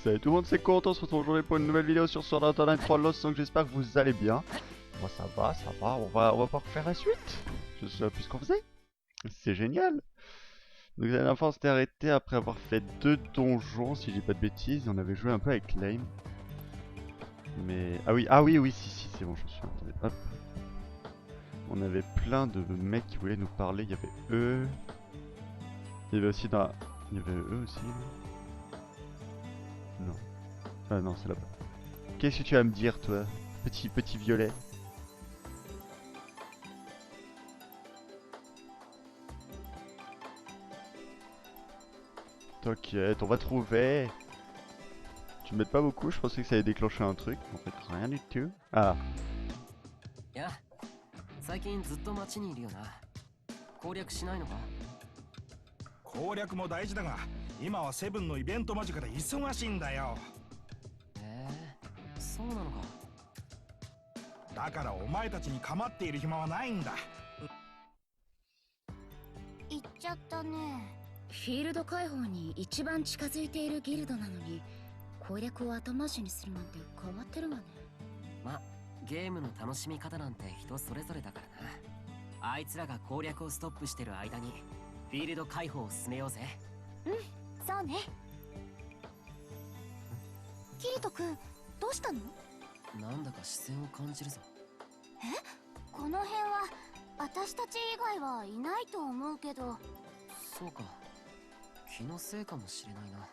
Salut tout le monde, c'est Corentin, on se retrouve aujourd'hui pour une nouvelle vidéo sur Sword Art Online 3 Lost, donc j'espère que vous allez bien. Moi ça va, on va pas refaire la suite. Je sais plus ce qu'on faisait. C'est génial. Donc la dernière fois on s'était arrêté après avoir fait 2 donjons, si je dis pas de bêtises, on avait joué un peu avec Lame. Mais... oui, si, c'est bon, je me suis entendu. Hop. On avait plein de mecs qui voulaient nous parler, il y avait eux. Il y avait aussi dans... Il y avait eux aussi. Non. Ah non, c'est là-bas. Qu'est-ce que tu vas me dire, toi, petit violet? T'inquiète, on va trouver. Tu m'aides pas beaucoup, je pensais que ça allait déclencher un truc. En fait, rien du tout. Ah. いや、最近ずっと街にいるよな。攻略しないのか？攻略も大事だが、今はセブンのイベント間近で忙しいんだよ。そうなのか。だからお前たちに構っている暇はないんだ。行っちゃったね。フィールド開放に一番近づいているギルドなのに攻略を後回しにするなんて変わってるわね。ま、ゲームの楽しみ方なんて人それぞれだからな。あいつらが攻略をストップしてる間にフィールド開放を進めようぜ。そうね。キリト君、どうしたの？なんだか視線を感じるぞ。この辺は私たち以外はいないと思うけど。そうか。気のせいかもしれないな。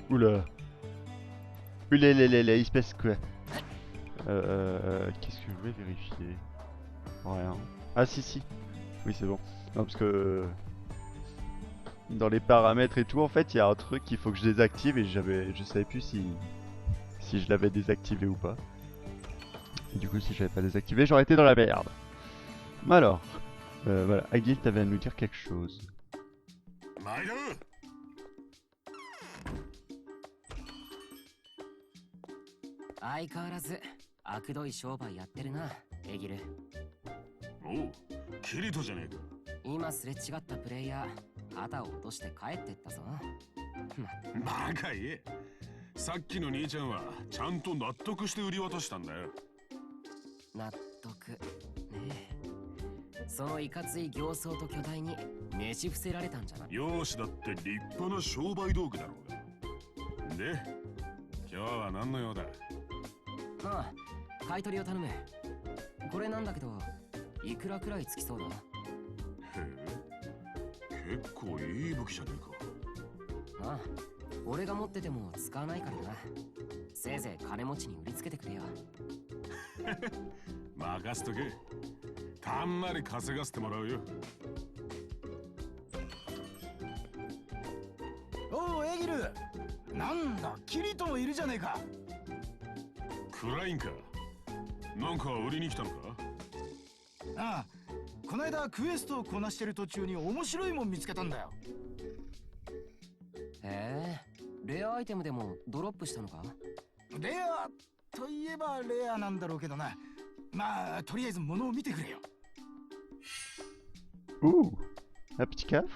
Oula. Oulala, il se passe quoi? Qu'est-ce que je voulais vérifier? Rien. Ah si. Oui, c'est bon. Non, parce que... Dans les paramètres et tout, en fait, il y a un truc qu'il faut que je désactive et je savais plus si je l'avais désactivé ou pas. Et du coup, si je l'avais pas désactivé, j'aurais été dans la merde. Mais alors, voilà, Agil, t'avais à nous dire quelque chose.相変わらず悪どい商売やってるな、エギル。おう、キリトじゃねえか。今すれ違ったプレイヤー、肩を落として帰ってったぞ。バカ言え。さっきの兄ちゃんはちゃんと納得して売り渡したんだよ。納得ねえ。そのいかつい形相と巨体にねじ伏せられたんじゃない？容姿だって立派な商売道具だろうが。で、今日は何の用だ？ああ、買い取りを頼む。これなんだけど、いくらくらいつきそうだ？へえ、結構いい武器じゃねえか。ああ、俺が持ってても使わないからな。せいぜい金持ちに売りつけてくれよ。任せとけ。たんまり稼がせてもらうよ。おうエギル、なんだキリトもいるじゃねえか。クラインか。なんか売りに来たのか？ああ、この間クエストをこなしてる途中に面白いもん見つけたんだよ。へえ、レアアイテムでもドロップしたのか？レアといえばレアなんだろうけどな。まあとりあえず物を見てくれよ。Ouh, un petit coffre.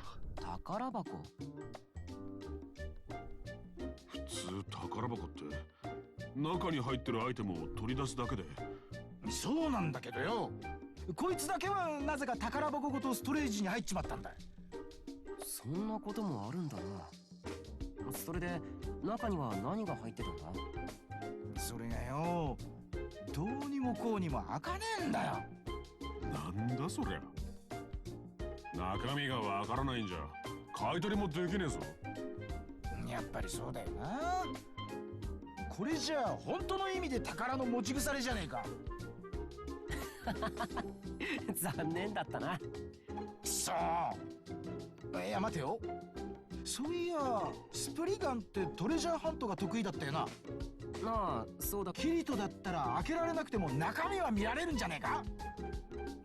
宝箱。普通宝箱って中に入ってるアイテムを取り出すだけで。そうなんだけどよ、こいつだけはなぜか宝箱ごとストレージに入っちまったんだ。そんなこともあるんだな。それで中には何が入ってたんだ？それがよ、どうにもこうにも開かねえんだよ。なんだそりゃ。中身がわからないんじゃ買い取りもできねえぞ。やっぱりそうだよな。これじゃあ本当の意味で宝の持ち腐れじゃねえか。残念だったな。そう。いや待てよ。そういやスプリガンってトレジャーハントが得意だったよな。なあ、そうだ。キリトだったら開けられなくても中身は見られるんじゃねえか。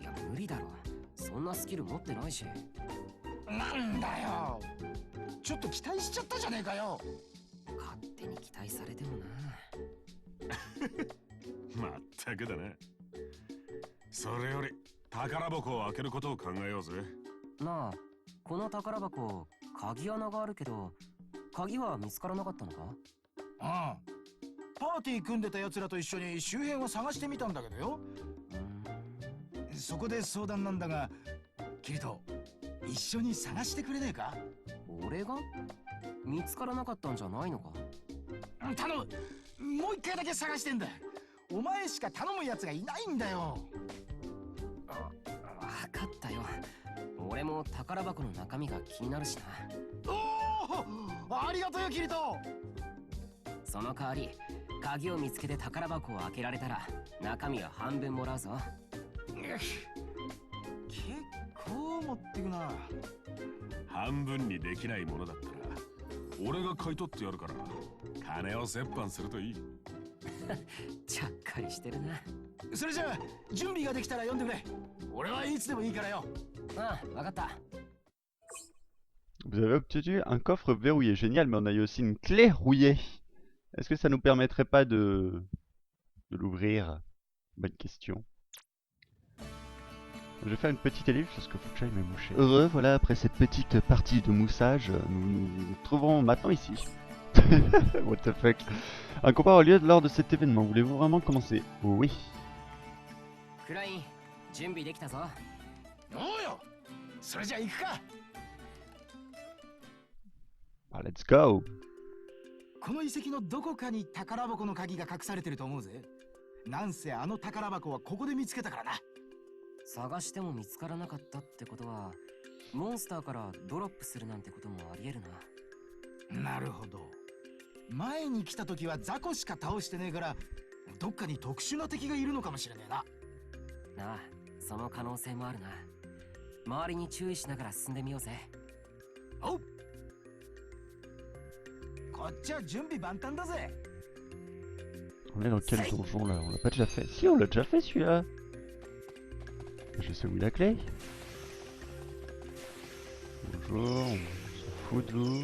いや無理だろ。そんなスキル持ってないし。なんだよ。ちょっと期待しちゃったじゃねえかよ。勝手に期待されてもな。まったくだな。それより宝箱を開けることを考えようぜ。なあ、この宝箱、鍵穴があるけど、鍵は見つからなかったのか？パーティー組んでた奴らと一緒に周辺を探してみたんだけどよ。そこで相談なんだが、キリト、一緒に探してくれねえか？俺が？見つからなかったんじゃないのか？頼む、もう一回だけ探してんだ。お前しか頼む奴がいないんだよ。わかったよ。俺も宝箱の中身が気になるしな。おお、ありがとうよキリト。その代わり鍵を見つけて宝箱を開けられたら中身は半分もらうぞ。結構持ってくな。半分にできないものだったら俺が買い取ってやるから、金を折半するといい。ちゃっかりしてるな。それじゃあ準備ができたら呼んでくれ。俺はいつでもいいからよ。ああ、わかった。Vous avez obtenu un coffre verrouillé, génial, mais on a eu aussi une clé rouillée. Est-ce que ça nous permettrait pas de l'ouvrir? Bonne question. Je vais faire une petite ellipse parce que faut que j'aille me moucher. Heureux, voilà, après cette petite partie de moussage, nous nous trouvons maintenant ici. What the fuck? Un combat aura lieu lors de cet événement. Voulez-vous vraiment commencer? Oui. クライン、準備できたぞ。おうよ。それじゃあ行くか。Let's go. この遺跡のどこかに宝箱の鍵が隠されてると思うぜ。なんせあの宝箱はここで見つけたからな。探しても見つからなかったってことは、モンスターからドロップするなんてこともありえるな。なるほど。前に来た時は雑魚しか倒してねえから、どっかに特殊な敵がいるのかもしれねえな。なあ、その可能性もあるな。周りに注意しながら進んでみようぜ。おう。こっちは準備万端だぜ。On est dans quel donjon là? On l'a pas déjà fait? Si, on l'a déjà fait celui-là. Je sais où est la clé. Bonjour, on s'en fout de l'eau.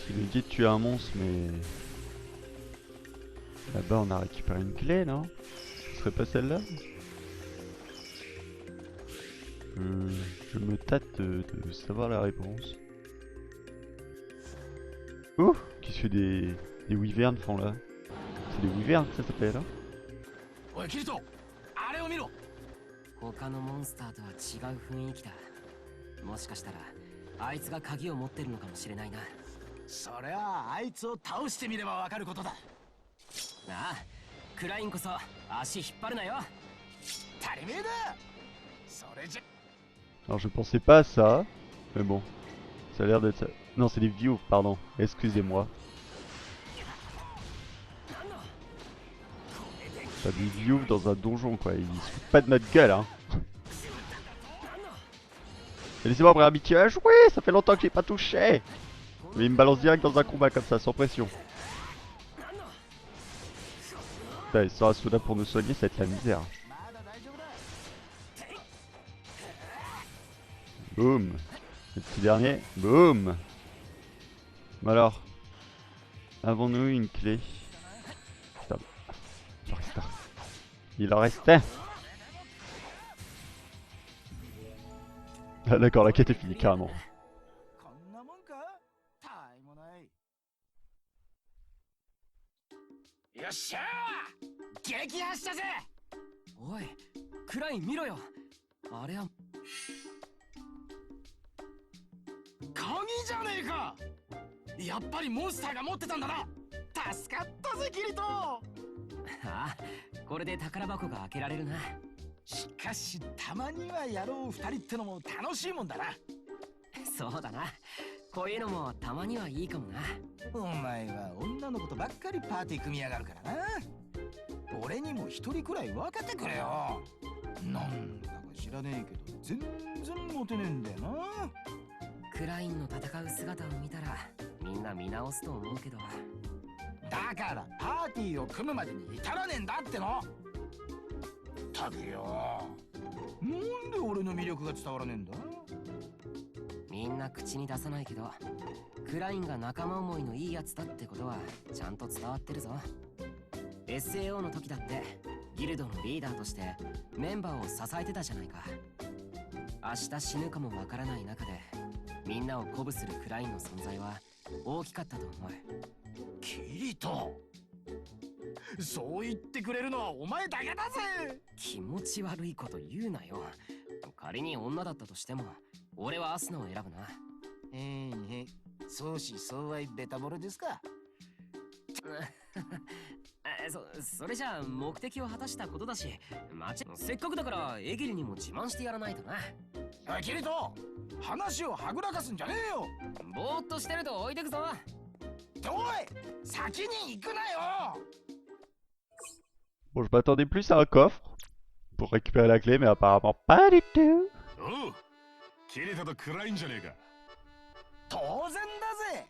Il nous dit de tuer un monstre, mais... Là-bas on a récupéré une clé, non? Ce serait pas celle-là? Je me tâte de savoir la réponse. Ouh! Qu'est-ce que des wyverns font là? C'est des wyverns ça s'appelle, hein? おいキリト、あれを見ろ。他のモンスターとは違う雰囲気だ。もしかしたらあいつが鍵を持ってるのかもしれないな。そりゃああいつを倒してみればわかることだ。なあ、クラインこそ足引っ張るなよ。足りめえだ。それじゃ。Alors je pensais pas à ça, mais bon, ça a l'air d'être ça. Non, c'est des views, pardon, excusez-moi. Pas des views dans un donjon quoi, ils se foutent pas de notre gueule hein. Laissez-moi me réhabituer à jouer, ça fait longtemps que j'ai pas touché. Mais il me balance direct dans un combat comme ça, sans pression. Putain, il sera soudain pour nous soigner, ça va être la misère. Boum. Le petit dernier, boum. Alors, avons-nous une clé? Putain, il en reste un. Ah d'accord, la quête est finie carrément. こんなもんか？たいもない。よっしゃー！撃破したぜ！おい、クライン見ろよ。あれは鍵じゃねえか。やっぱりモンスターが持ってたんだな。助かったぜキリト。ああ、これで宝箱が開けられるな。しかしたまには野郎二人ってのも楽しいもんだな。そうだな。こういうのもたまにはいいかもな。お前は女の子とばっかりパーティー組みやがるからな。俺にも一人くらい分けてくれよ。なんだか知らねえけど全然モテねえんだよな。クラインの戦う姿を見たらみんな見直すと思うけど。だからパーティーを組むまでに至らねえんだっての。たくよ、なんで俺の魅力が伝わらねえんだ。みんな口に出さないけど、クラインが仲間思いのいいやつだってことはちゃんと伝わってるぞ。SAO の時だってギルドのリーダーとしてメンバーを支えてたじゃないか。明日死ぬかもわからない中でみんなを鼓舞するクラインの存在は大きかったと思う。キリト、そう言ってくれるのはお前だけだぜ。気持ち悪いこと言うなよ。仮に女だったとしても俺はアスナを選ぶな。相思相愛ベタボレですか。それじゃあ目的を果たしたことだし、せっかくだからエギルにも自慢してやらないとな。キリト、話をはぐらかすんじゃねえよ。ぼーっとしてると置いてくぞ。おい、先に行くなよ。Bon, je m'attendais plus à un coffre pour récupérer la clé, mais apparemment pas du tout. おう、キリトとクラインじゃねえか。当然だぜ。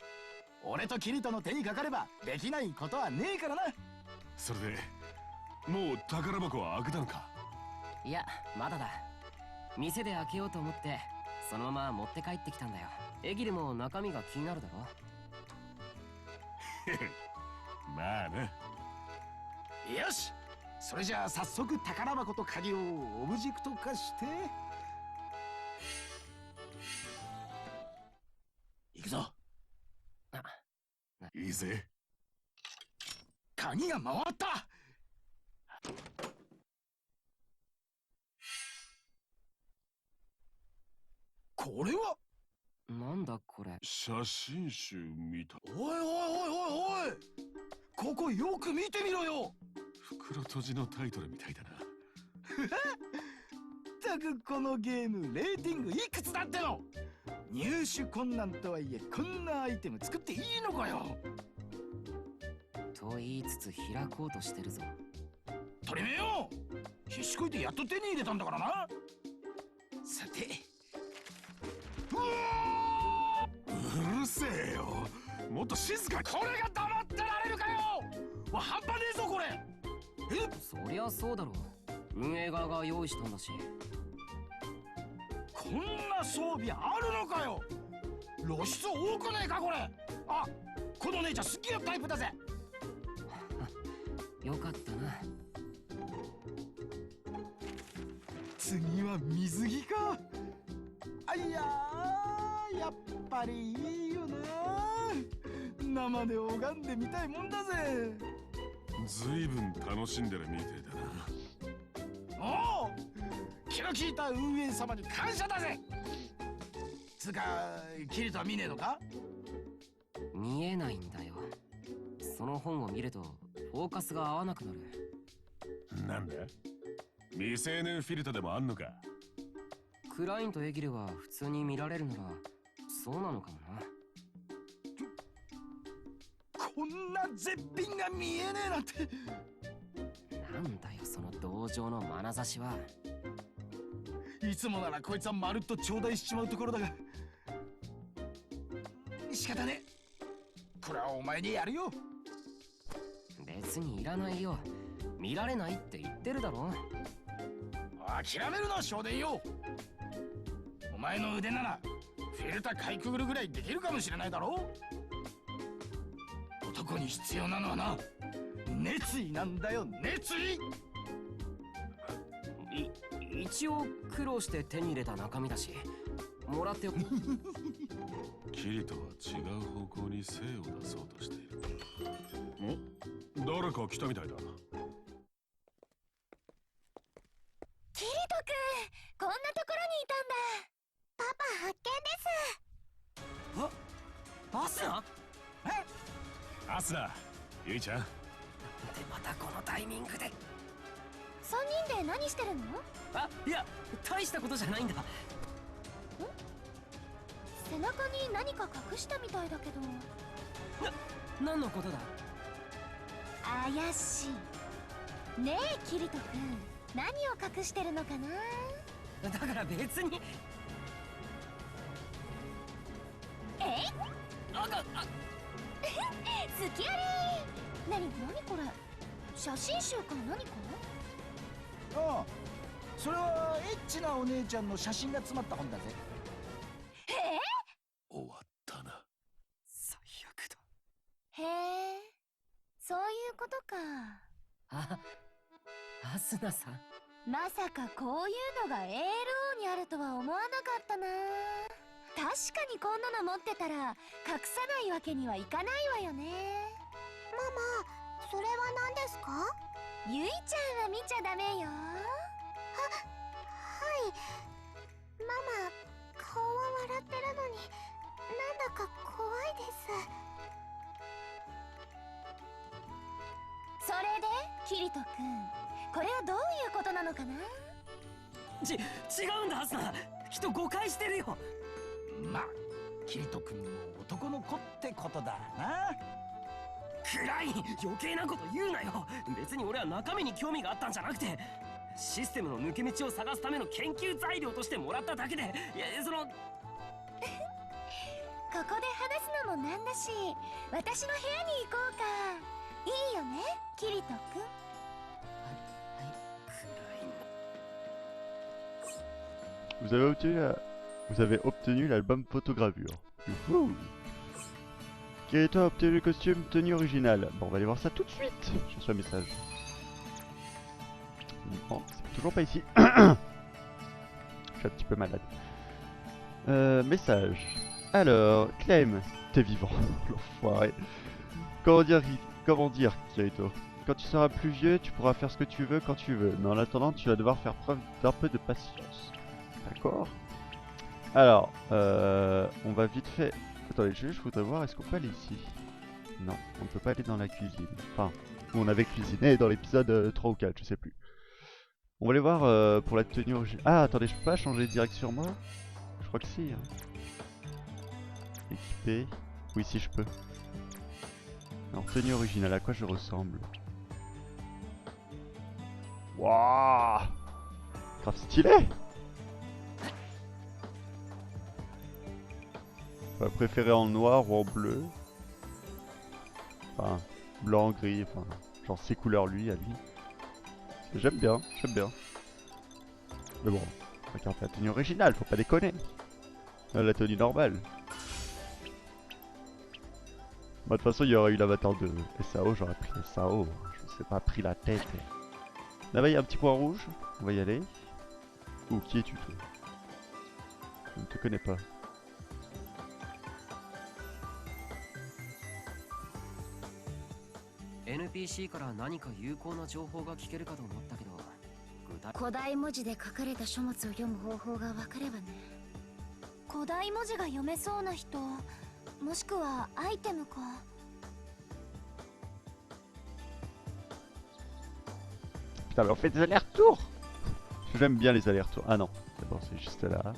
俺とキリトの手にかかればできないことはねえからな。それでもう宝箱は開けたのか。いや、まだだ。店で開けようと思ってそのまま持って帰ってきたんだよ。エギルも中身が気になるだろ。まあな。よし、それじゃあ早速宝箱と鍵をオブジェクト化して行くぞ。いいぜ。鍵が回った。これはなんだこれ。写真集見た。おいおいおいおいおい、ここよく見てみろよ。袋閉じのタイトルみたいだな。ったくこのゲームレーティングいくつだっての。入手困難とはいえこんなアイテム作っていいのかよ。と言いつつ開こうとしてるぞ。取りめよ、必死こいてやっと手に入れたんだからな。さて、うるせえよ。もっと静かに。これが黙ってられるかよ。半端ねえぞこれ。そりゃそうだろう。運営側が用意したんだし。こんな装備あるのかよ。露出多くねえかこれ。あ、この姉ちゃん好きなタイプだぜ。よかったな。次は水着か。あいやー、やっぱりいいよな。生で拝んでみたいもんだぜ。ずいぶん楽しんでるみてえだな。おお、気の利いた運営様に感謝だぜ。つか、キリトは見ねえのか。見えないんだよ。その本を見るとフォーカスが合わなくなる。なんだ、未成年フィルターでもあんのか。クラインとエギルは普通に見られるならそうなのかもな。こんな絶品が見えねえなんて。なんだよその同情の眼差しは。いつもならこいつはまるっと頂戴しちまうところだが、仕方ねえ。これはお前にやるよ。別にいらないよ。見られないって言ってるだろ。諦めるな少年よ。お前の腕ならフィルターかいくぐるぐらいできるかもしれないだろう。男に必要なのはな、熱意なんだよ、熱意。一応苦労して手に入れた中身だしもらってよ。キリトは違う方向に精を出そうとしている。お、誰か来たみたいだ。キリトくん、こんなところにいたんだ。パパ発見です。アスナ？アスナ、ゆいちゃん。でまたこのタイミングで。3人で何してるの？あ、いや大したことじゃないんだ。背中に何か隠したみたいだけど。何のことだ？怪しいねえキリトくん、何を隠してるのかな。だから別に。好きあり。何これ、写真集か何か。ああ、それはエッチなお姉ちゃんの写真が詰まった本だぜ。終わったな。最悪だ。へえ、そういうことか。あ、アスナさん。まさかこういうのが ALO にあるとは思わなかったな。確かにこんなの持ってたら隠さないわけにはいかないわよね。ママ、それは何ですか？ゆいちゃんは見ちゃダメよ。はい。ママ、顔は笑ってるのになんだか怖いです。それでキリト君、これはどういうことなのかな？違うんだアスナ、人誤解してるよ。まあキリト君も男の子ってことだな。クライン、余計なこと言うなよ。別に俺は中身に興味があったんじゃなくて、システムの抜け道を探すための研究材料としてもらっただけで、いやそのここで話すのもなんだし、私の部屋に行こうか。いいよね、キリト君。Vous avez obtenu l'album photogravure. Youhou. Kirito a obtenu le costume tenue originale. Bon, on va aller voir ça tout de suite. Je reçois un message. Bon, c'est toujours pas ici. Je suis un petit peu malade. Message. Alors, Clem, t'es vivant. L'enfoiré. Comment dire, Kirito? Quand tu seras plus vieux, tu pourras faire ce que tu veux quand tu veux. Mais en attendant, tu vas devoir faire preuve d'un peu de patience. D'accord. Alors, on va vite fait... Attendez, je voudrais voir, est-ce qu'on peut aller ici? Non, on ne peut pas aller dans la cuisine. Enfin, on avait cuisiné dans l'épisode 3 ou 4, je sais plus. On va aller voir pour la tenue originale. Ah, attendez, je peux pas changer direct sur moi? Je crois que si. Hein. Équipé. Oui, si, je peux. Alors, tenue originale, à quoi je ressemble? Waouh! Grave stylé! On va préférer en noir ou en bleu. Enfin, blanc, gris, enfin, genre ses couleurs lui, à lui. J'aime bien, j'aime bien. Mais bon, on va garder la tenue originale, faut pas déconner. La tenue normale. Bah, de toute façon, il y aurait eu l'avatar de SAO, j'aurais pris SAO. Je ne sais pas, pris la tête. Là-bas, il y a un petit point rouge. On va y aller. Ouh, qui es-tu, toi? Je ne te connais pas. NPC から何か有効な情報が聞けるかと思ったけど、古代文字で書かれた書物を読む方法が分かればね。古代文字が読めそうな人、もしくはアイテムか。Putain, mais on fait des allers-retours. J'aime bien les allers-retours. Ah non, c'est bon, c'est juste là.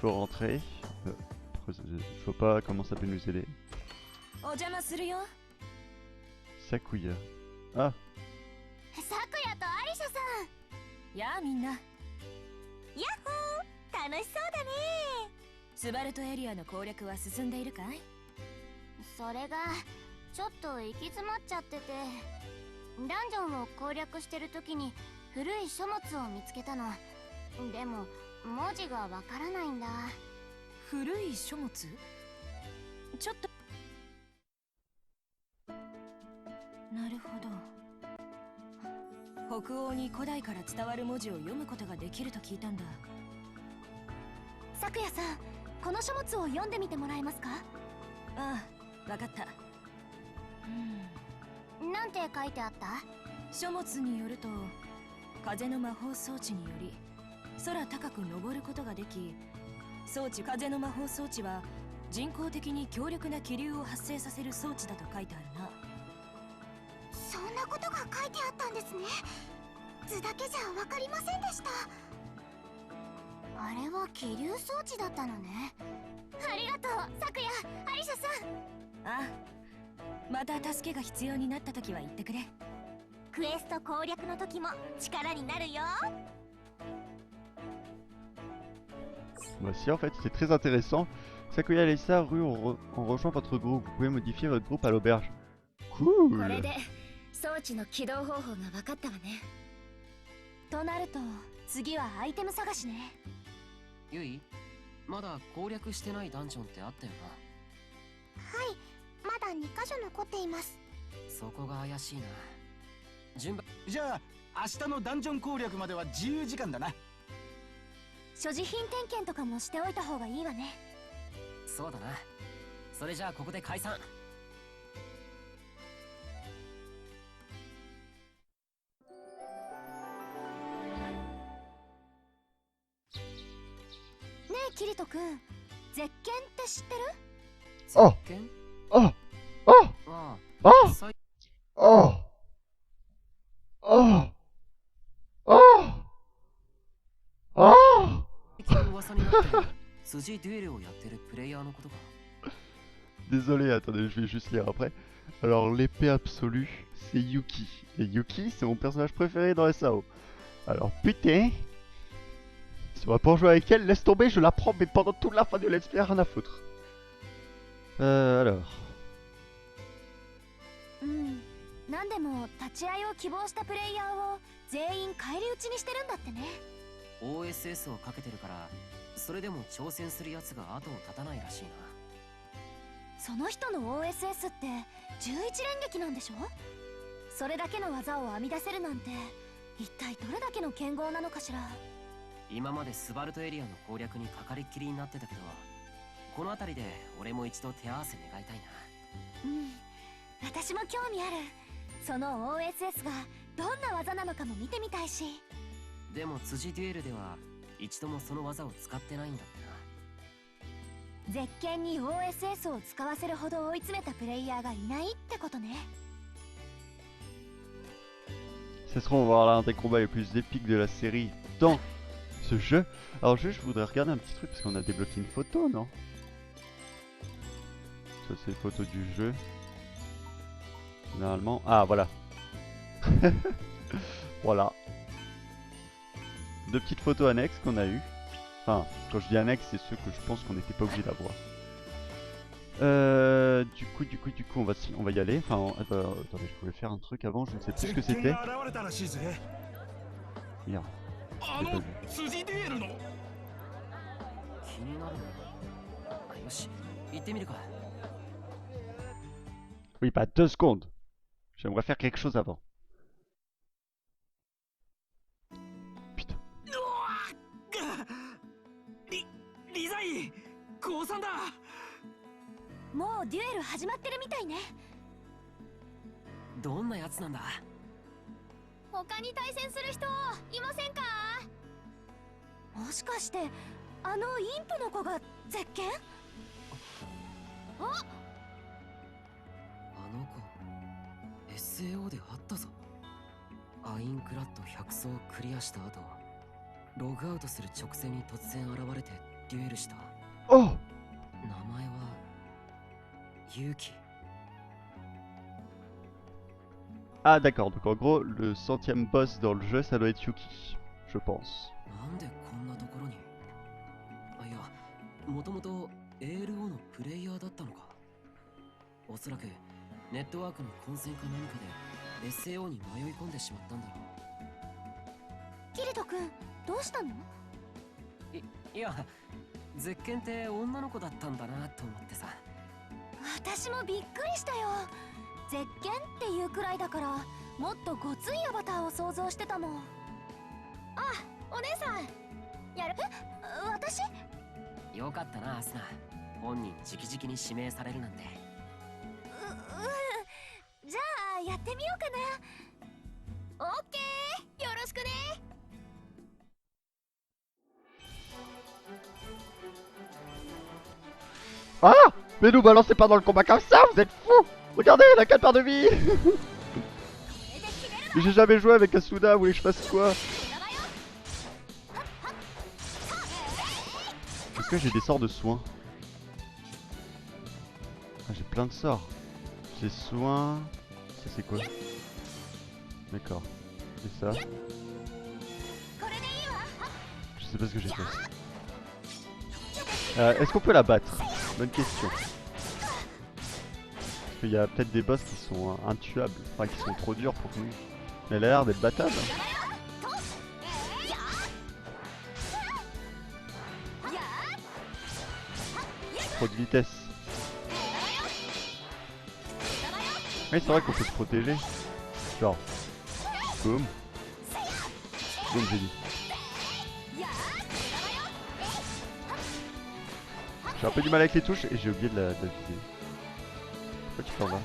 Faut rentrer. Faut pas, comment ça peut nous aider? Sakuya. Ah. サクヤとアリシャさん。やあみんな。ヤッホー、楽しそうだね。スバルトエリアの攻略は進んでいるかい？それがちょっと行き詰まっちゃってて、ダンジョンを攻略してる時に古い書物を見つけたの。でも文字がわからないんだ。古い書物？ちょっと。なるほど。北欧に古代から伝わる文字を読むことができると聞いたんだ。サクヤさん、この書物を読んでみてもらえますか？ああ、わかった。なんて書いてあった？書物によると、風の魔法装置により空高く登ることができ、風の魔法装置は人工的に強力な気流を発生させる装置だと書いてあるな。そんなことが書いてあったんですね。図だけじゃわかりませんでした。あれは気流装置だったのね。ありがとう、サクヤ、アリシャさん。ああ、また助けが必要になった時は言ってくれ。クエスト攻略の時も力になるよ。Voici en fait, c'est très intéressant. Sakuya et Lisa, Rue ont rejoint votre groupe. Vous pouvez modifier votre groupe à l'auberge. Cool. これで装置の起動方法が分かったわね。となると次はアイテム探しね。ゆい、まだ攻略してないダンジョンってあったよな。はい、まだ2箇所残っています。そこが怪しいな。順番。じゃあ明日のダンジョン攻略までは自由時間だな。所持品点検とかもしておいた方がいいわね。そうだな。それじゃあここで解散。ねえキリト君、ゼッケンって知ってる？あゼッケン？ああああ、さいああああ最近噂になってる辻デュエルをやってるプレイヤーのことか。Désolé, attendez, je vais juste lire après. Alors, l'épée absolue, c'est Yuki. Et Yuki, c'est mon personnage préféré dans SAO. Alors, putain, si on va pas jouer avec elle, laisse tomber, je la prends, mais pendant toute la fin du let's play, rien à foutre. Alors. うん。なんでも立ち会いを希望したプレイヤーを全員返り討ちにしてるんだってね。OSS をかけてるから、それでも挑戦するやつが後を絶たないらしいな。その人の OSS って11連撃なんでしょ？それだけの技を編み出せるなんて一体どれだけの剣豪なのかしら。今までスバルトエリアの攻略にかかりっきりになってたけど、この辺りで俺も一度手合わせ願いたいな。うん、私も興味ある。その OSS がどんな技なのかも見てみたいし。でも辻デュエルでは一度もその技を使ってないんだってな。ゼッケンに OSS を使わせるほど追い詰めたプレイヤーがいないってことね。Ce sera, on va voir l'un des combats les plus épiques de la série dans ce jeu. Alors juste, je voudrais regarder un petit truc parce qu'on a débloqué une photo, non? Ça c'est une photo du jeu. Généralement... Ah voilà. Voilà. Deux petites photos annexes qu'on a eues. Enfin, quand je dis annexes, c'est ceux que je pense qu'on n'était pas obligé d'avoir. Du coup, on va y aller. Enfin, attendez, je voulais faire un truc avant, je ne sais plus ce que c'était. Merde. Je l'ai pas vu. 気になるな。よし、行ってみるか。 Oui, pas 2 secondes. J'aimerais faire quelque chose avant. Putain. リザイ、降参だ。もうデュエル始まってるみたいね。どんなやつなんだ？他に対戦する人いませんか？もしかしてあのインプの子がゼッケン？あ、あの子 SAO で会ったぞ。アインクラッド100層をクリアした後、ログアウトする直前に突然現れてデュエルした。Oh! 名前はユウキ。 Ah d'accord, donc en gros, le 100e boss dans le jeu, ça doit être Yuki, je pense. なんでこんなところに？あ、いや、もともと ALO のプレイヤーだったのか。おそらくネットワークの混戦か何かで SAO に迷い込んでしまったんだろう。キリト君、どうしたの？いや、ゼッケンって女の子だったんだなと思ってさ。私もびっくりしたよ。ゼッケンっていうくらいだから、もっとごついアバターを想像してたもん。あ、お姉さんやる？私？よかったな、アスナ。本人直々に指名されるなんて。じゃあやってみようかな。オッケー、よろしくね。Ah! Mais nous balancez pas dans le combat comme ça, vous êtes fous! Regardez, elle a 4 barres de vie! Mais j'ai jamais joué avec Asuna, vous voulez que je fasse quoi? Est-ce que j'ai des sorts de soins? Ah, j'ai plein de sorts. J'ai soins... Ça c'est quoi? D'accord. Et ça? Je sais pas ce que j'ai fait. Est-ce qu'on peut la battre? Bonne question. Parce qu'il y a peut-être des boss qui sont intuables, enfin qui sont trop durs pour nous. Mais elle a l'air d'être battable. Trop de vitesse. Oui, c'est vrai qu'on peut se protéger. Genre. Boum. Boum, j'ai dit. J'ai un peu du mal avec les touches et j'ai oublié de la viser. Pourquoi tu t'en vas?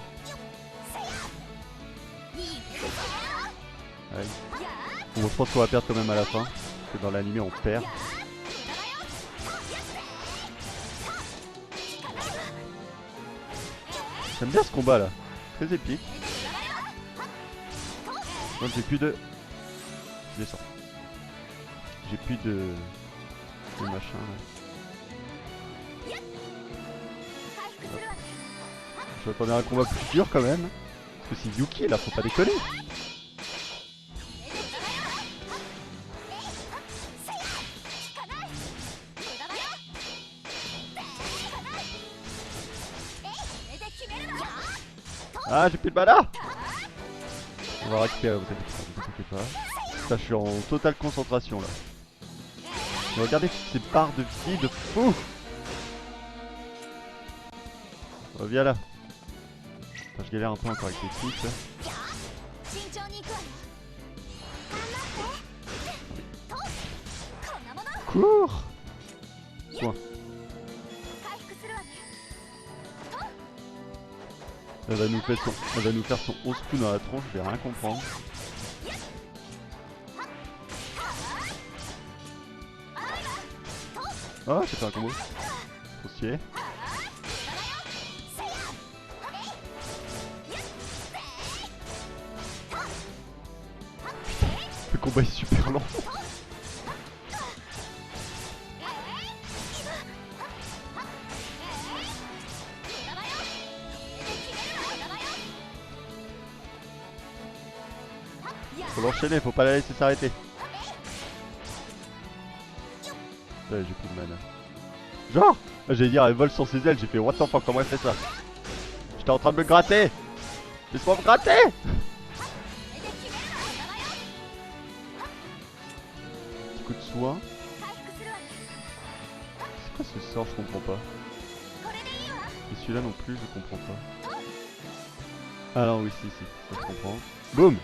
Aïe. Bon, je pense qu'on va perdre quand même à la fin. Parce que dans l'anime on perd. J'aime bien ce combat là. Très épique. Donc j'ai plus de... Je descends. J'ai plus de machin là. Je m'attendais à un combat plus dur quand même. Parce que c'est Yuki là, faut pas déconner. Ah, j'ai plus de mana. On va récupérer, vous inquiétez pas. Ça, je suis en totale concentration là. Mais regardez toutes ces barres de vie de fou. Oh, viens là. Enfin, je galère un peu encore avec les trucs là. Cours. Soin. Elle va nous faire son 11 coups dans la tronche, je vais rien comprendre. Oh, j'ai fait un combo. Trop stylé. Le combat est super lent. Faut l'enchaîner, faut pas la laisser s'arrêter. Ouais, j'ai plus de mana. Genre, j'allais dire elle vole sur ses ailes, j'ai fait what the fuck, comment elle fait ça? J'étais en train de me gratter. Laisse-moi me gratter. Petit coup de soin. C'est quoi ce sort, je comprends pas. Et celui-là non plus, je comprends pas. Ah non, oui, si, ça se comprend. Boum.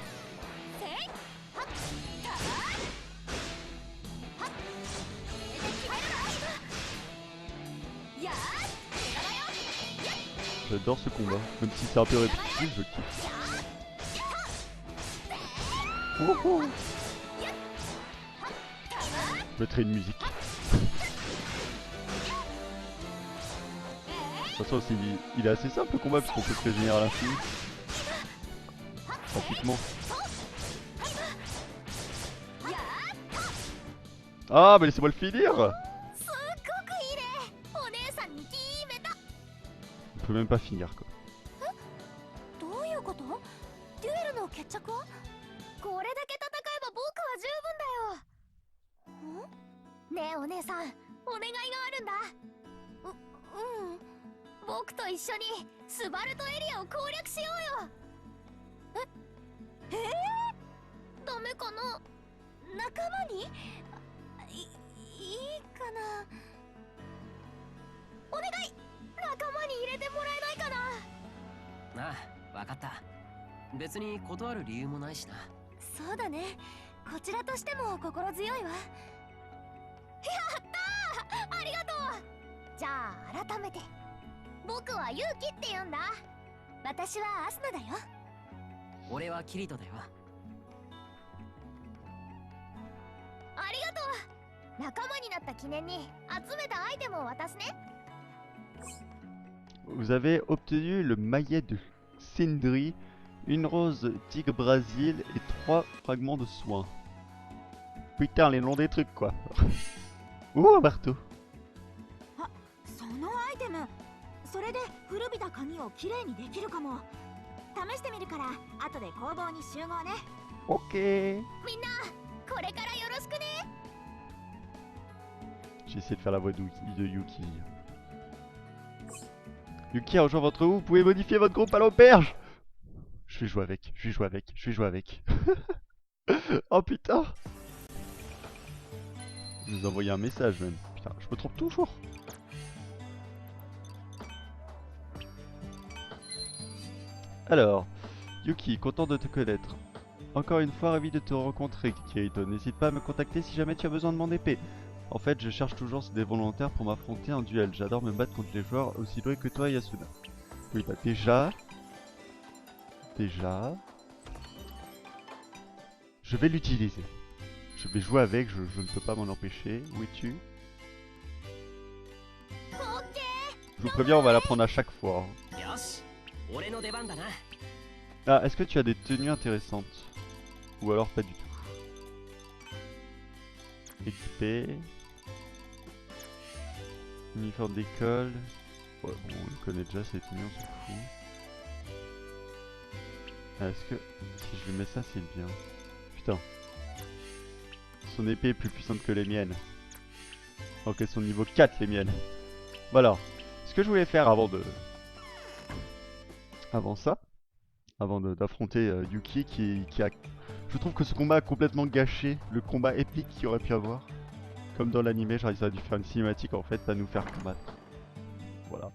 J'adore ce combat, même si c'est un peu répétitif, je kiffe. Oh oh. Je mettrai une musique. De toute façon, il est assez simple le combat puisqu'on peut se régénérer à l'infini. Pratiquement. Ah, mais laissez-moi le finir! On peut même pas finir quoi. Vous avez obtenu le maillet de Sindri, une rose tigre Brasil et 3 fragments de soins. Putain, les noms des trucs quoi. Ouh, un marteau. Ok. J'ai essayé de faire la voix de Yuki. Yuki a rejoint votre groupe, vous pouvez modifier votre groupe à l'auberge. Je vais jouer avec. Oh putain. Je vous ai envoyé un message même. Putain, je me trompe toujours. Alors, Yuki, content de te connaître. Encore une fois, ravi de te rencontrer, Kirito. N'hésite pas à me contacter si jamais tu as besoin de mon épée. En fait, je cherche toujours des volontaires pour m'affronter en duel. J'adore me battre contre les joueurs aussi doués que toi, Yasuna. Oui, bah déjà... Je vais l'utiliser. Je vais jouer avec, je ne peux pas m'en empêcher. Où es-tu? Je vous préviens, on va la prendre à chaque fois. Ah, est-ce que tu as des tenues intéressantes? Ou alors pas du tout? Équipé. Uniforme d'école. Ouais, bon, on connaît déjà ces tenues, on s'en fout. Ah, est-ce que si je lui mets ça, c'est bien? Putain. Son épée est plus puissante que les miennes. Ok, son niveau 4 les miennes. Voilà. Ce que je voulais faire avant de... Avant d'affronter Yuki qui a... Je trouve que ce combat a complètement gâché le combat épique qu'il aurait pu avoir. Comme dans l'anime, genre ils auraient dû faire une cinématique en fait, pas nous faire combattre. Voilà.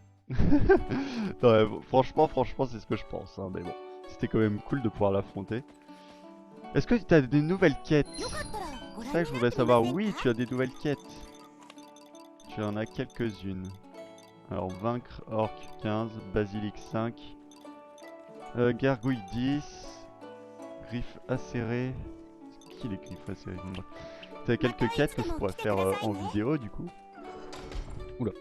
Non, ouais, franchement, c'est ce que je pense, hein, mais bon. C'était quand même cool de pouvoir l'affronter. Est-ce que tu as des nouvelles quêtes? C'est ça que je voulais savoir. Oui, tu as des nouvelles quêtes. Tu en as quelques-unes. Alors, vaincre Orc 15, Basilic 5, Gargouille 10, Griffes acérées. C'est qui les griffes acérées? T'as quelques quêtes que je pourrais faire en vidéo du coup. Oula.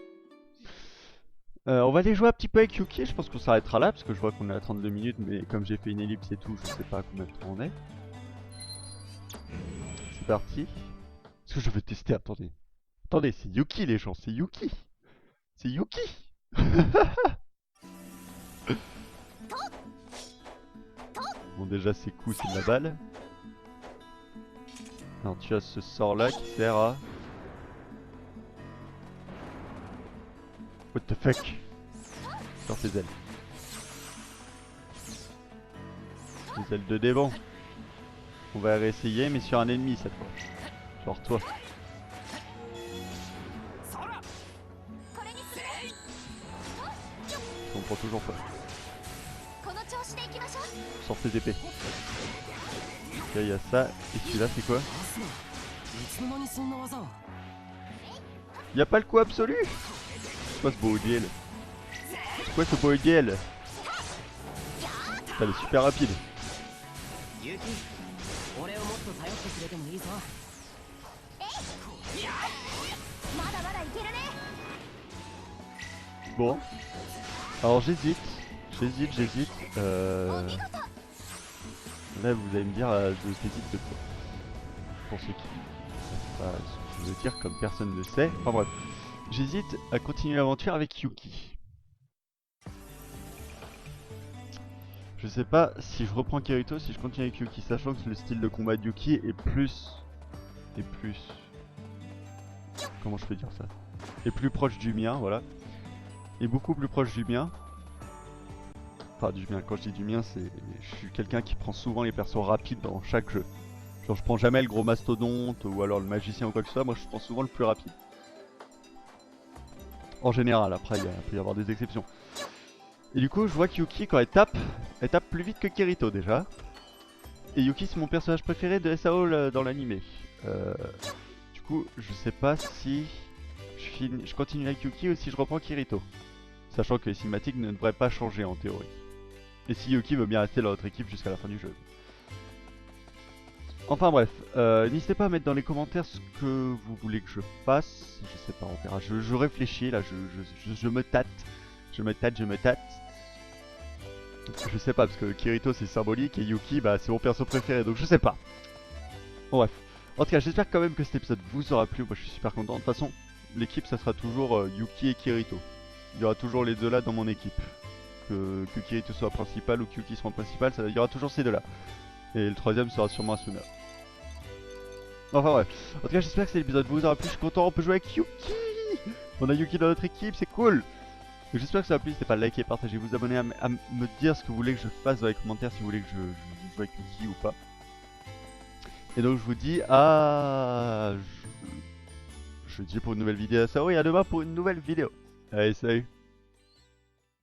On va aller jouer un petit peu avec Yuki, je pense qu'on s'arrêtera là parce que je vois qu'on est à 32 minutes, mais comme j'ai fait une ellipse et tout, je sais pas combien de temps on est. C'est parti. Est-ce que je veux tester? Attendez. Attendez, c'est Yuki les gens, c'est Yuki. C'est Yuki. Bon déjà c'est cool, c'est de la balle. Alors tu as ce sort là qui sert à... What the fuck? Sors tes ailes. Les ailes de démon. On va réessayer mais sur un ennemi cette fois. Genre toi. Je comprends toujours pas. Sors tes épées. Ok, il y a ça. Et celui-là c'est quoi? Y'a pas le coup absolu? C'est quoi ce beau duel? C'est quoi ce beau duel? Ça, elle est super rapide. Bon. Alors j'hésite. Là vous allez me dire, j'hésite de quoi? Pour ceux qui ne savent pas ce que je veux dire, comme personne ne le sait. Enfin bref. J'hésite à continuer l'aventure avec Yuki. Je sais pas si je reprends Kirito, si je continue avec Yuki, sachant que le style de combat de Yuki est plus... Comment je peux dire ça? Est plus proche du mien, voilà. Est beaucoup plus proche du mien. Enfin du mien, quand je dis du mien, c'est... Je suis quelqu'un qui prend souvent les persos rapides dans chaque jeu. Genre je prends jamais le gros mastodonte ou alors le magicien ou quoi que ce soit, moi je prends souvent le plus rapide. En général, après il peut y avoir des exceptions. Et du coup je vois que Yuki quand elle tape plus vite que Kirito déjà. Et Yuki c'est mon personnage préféré de SAO dans l'anime. Du coup je sais pas si je continue avec Yuki ou si je reprends Kirito. Sachant que les cinématiques ne devraient pas changer en théorie. Et si Yuki veut bien rester dans notre équipe jusqu'à la fin du jeu. Enfin bref, n'hésitez pas à mettre dans les commentaires ce que vous voulez que je fasse. Je sais pas, on verra. Je réfléchis là, je me tâte. Je me tâte. Je sais pas, parce que Kirito c'est symbolique et Yuki bah c'est mon perso préféré, donc je sais pas. Bon bref. En tout cas, j'espère quand même que cet épisode vous aura plu. Moi je suis super content. De toute façon, l'équipe ça sera toujours Yuki et Kirito. Il y aura toujours les deux là dans mon équipe. Que Kirito soit principal ou que Yuki soit principal, il y aura toujours ces deux là. Et le troisième sera sûrement Asuna. Enfin bref, en tout cas j'espère que cet épisode vous aura plu, je suis content, on peut jouer avec Yuki. On a Yuki dans notre équipe, c'est cool. J'espère que ça vous a plu, n'hésitez pas à liker, partager, vous abonner, à me dire ce que vous voulez que je fasse dans les commentaires, si vous voulez que je joue avec Yuki ou pas. Et donc je vous dis à... Je dis pour une nouvelle vidéo à SAO et à demain pour une nouvelle vidéo. Allez, salut.